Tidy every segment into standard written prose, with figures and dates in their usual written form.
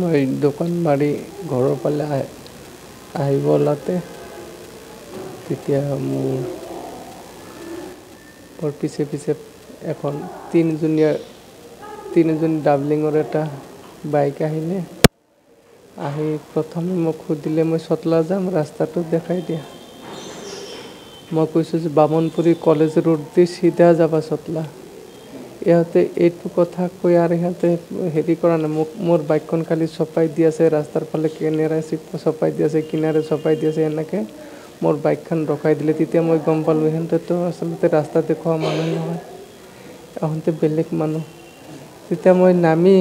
মই দোকান মাৰি ঘৰৰ ফালে আহিব ওলাওঁতে তেতিয়া মোৰ পিছে এখন তিনিজনী ডাবলিঙৰ এটা বাইক আহিলে। আহি প্ৰথমে মোক সুধিলে মই চতলা যাম, ৰাস্তাটো দেখাই দিয়া। মই কৈছোঁ যে বামুণপুৰী কলেজ ৰোড দি চিধা যাবা চতলা। ইহঁতে এইটো কথা কৈ আৰু ইহঁতে হেৰি কৰা নাই, মোৰ বাইকখন খালি চপাই দি আছে, ৰাস্তাৰ ফালে কেমেৰাই চপাই দি আছে, কিনাৰে চপাই দি আছে, এনেকৈ মোৰ বাইকখন ৰখাই দিলে। তেতিয়া মই গম পালোঁ ইহঁতেতো আচলতে ৰাস্তা দেখুওৱা মানুহ নহয়, ইহঁতে বেলেগ মানুহ। তেতিয়া মই নামি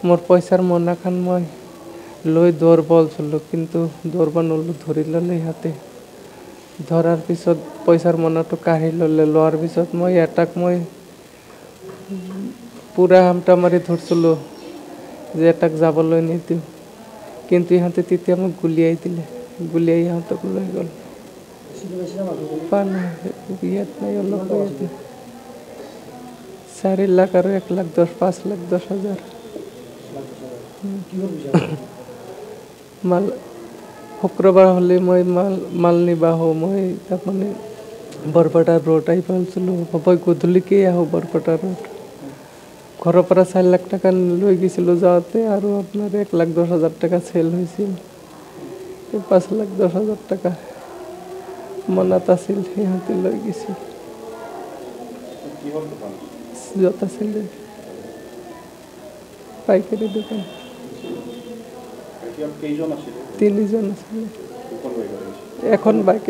মোৰ পইচাৰ মোনাখন মই লৈ দৌৰব ওলাইছিলোঁ, কিন্তু দৌৰব ন'লোঁ, ধৰি ল'লে সিহঁতে। ধৰাৰ পিছত পইচাৰ মোনাটো কাঢ়ি ল'লে। লোৱাৰ পিছত মই এটাক পুৰা হামটা মাৰি ধৰিছিলোঁ যে এটাক যাবলৈ নিদিওঁ, কিন্তু ইহঁতে তেতিয়া মোক গুলিয়াই দিলে। গুলিয়াই ইহঁতক লৈ গ'ল। ইয়াত নাই, অলপ ইয়াত নাই। 4 লাখ আৰু 1,10,5,10,000। শুক্ৰবাৰ হ'লে মই মাল নিব আহোঁ। মই তাৰমানে বৰপেটা ৰোড আহি পাইছিলোঁ, মই গধূলিকেই আহোঁ বৰপেটা ৰোড। ঘৰৰ পৰা 4 লাখ টকা লৈ গৈছিলোঁ যাওঁতে, আৰু আপোনাৰ 1,10,000 টকা চেল হৈছিল। 5,10,000 টকা মনত আছিল, সিহঁতে লৈ গৈছিল। জোতা চেণ্ডেল পাইকাৰী দোকান। 3জন আছিলে। এখন বাইক।